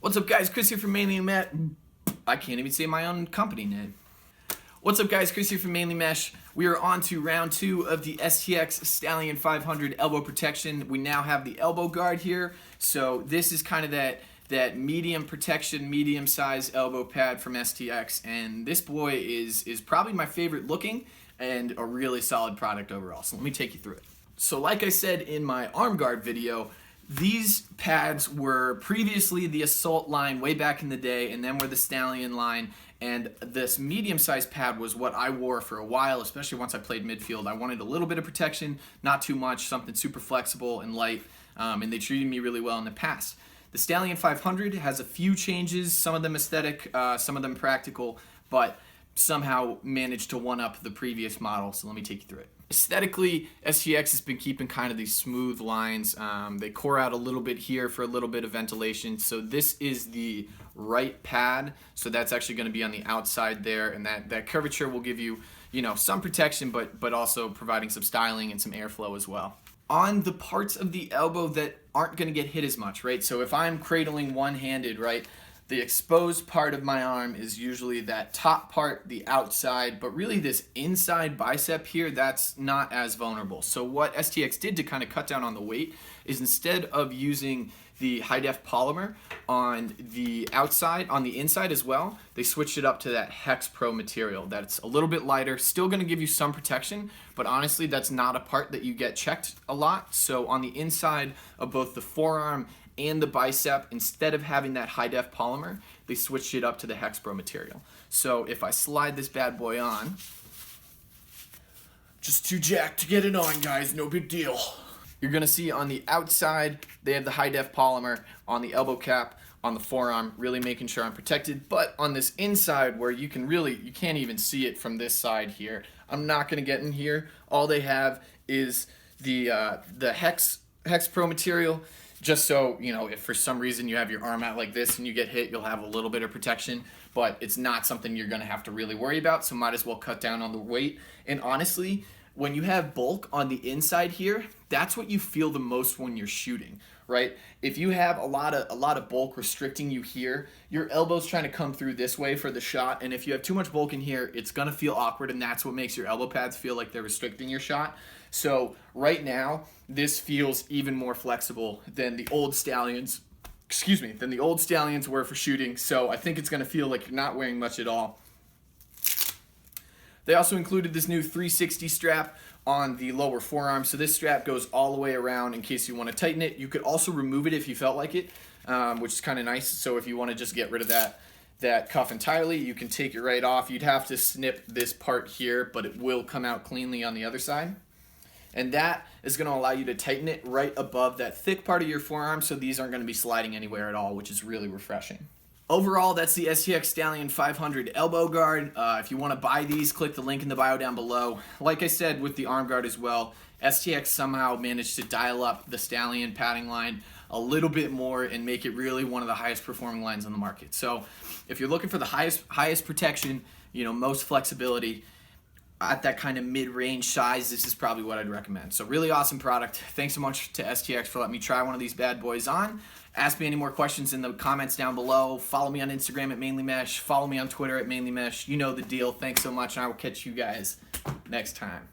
What's up, guys? Chris here from Mainly Mesh. I can't even say my own company name. What's up, guys? Chris here from Mainly Mesh. We are on to round 2 of the Stx Stallion 500 elbow protection. We now have the elbow guard here. So this is kind of that medium protection, medium size elbow pad from STX. And this boy is probably my favorite looking and a really solid product overall. So let me take you through it. So like I said in my arm guard video, these pads were previously the Assault line way back in the day, and then were the Stallion line, and this medium-sized pad was what I wore for a while, especially once I played midfield. I wanted a little bit of protection, not too much, something super flexible and light, and they treated me really well in the past. The Stallion 500 has a few changes, some of them aesthetic, some of them practical, but somehow managed to one-up the previous model, so let me take you through it. Aesthetically, STX has been keeping kind of these smooth lines. They core out a little bit here for a little bit of ventilation. So this is the right pad. So that's actually going to be on the outside there, and that curvature will give you, some protection, but also providing some styling and some airflow as well. On the parts of the elbow that aren't going to get hit as much, right? So if I'm cradling one-handed, right, the exposed part of my arm is usually that top part, the outside, but really this inside bicep here, that's not as vulnerable. So what STX did to kind of cut down on the weight is, instead of using the high-def polymer on the outside, on the inside as well, they switched it up to that Hex Pro material. That's a little bit lighter, still going to give you some protection, but honestly that's not a part that you get checked a lot. So on the inside of both the forearm and the bicep, instead of having that high-def polymer, they switched it up to the Hex Pro material. So if I slide this bad boy on, just too jacked to get it on, guys, no big deal. You're gonna see on the outside, they have the high-def polymer on the elbow cap, on the forearm, really making sure I'm protected. But on this inside, where you can't even see it from this side here, I'm not gonna get in here. All they have is the Hex Pro material, just so, if for some reason you have your arm out like this and you get hit, you'll have a little bit of protection, but it's not something you're gonna have to really worry about, so might as well cut down on the weight. And honestly, when you have bulk on the inside here, that's what you feel the most when you're shooting, right? If you have a lot of bulk restricting you here, your elbow's trying to come through this way for the shot, and if you have too much bulk in here, it's gonna feel awkward, and that's what makes your elbow pads feel like they're restricting your shot. So right now, this feels even more flexible than the old Stallions, than the old Stallions were for shooting. So I think it's gonna feel like you're not wearing much at all. They also included this new 360 strap on the lower forearm. So this strap goes all the way around in case you want to tighten it. You could also remove it if you felt like it, which is kind of nice. So if you want to just get rid of that cuff entirely, you can take it right off. You'd have to snip this part here, but it will come out cleanly on the other side. And that is going to allow you to tighten it right above that thick part of your forearm, so these aren't going to be sliding anywhere at all, which is really refreshing. Overall, that's the STX Stallion 500 elbow guard. If you want to buy these, click the link in the bio down below. Like I said with the arm guard as well, STX somehow managed to dial up the Stallion padding line a little bit more and make it really one of the highest performing lines on the market. So if you're looking for the highest protection, most flexibility, at that kind of mid-range size, this is probably what I'd recommend. So really awesome product. Thanks so much to STX for letting me try one of these bad boys on. Ask me any more questions in the comments down below. Follow me on Instagram at Mainly Mesh. Follow me on Twitter at Mainly Mesh. You know the deal. Thanks so much, and I will catch you guys next time.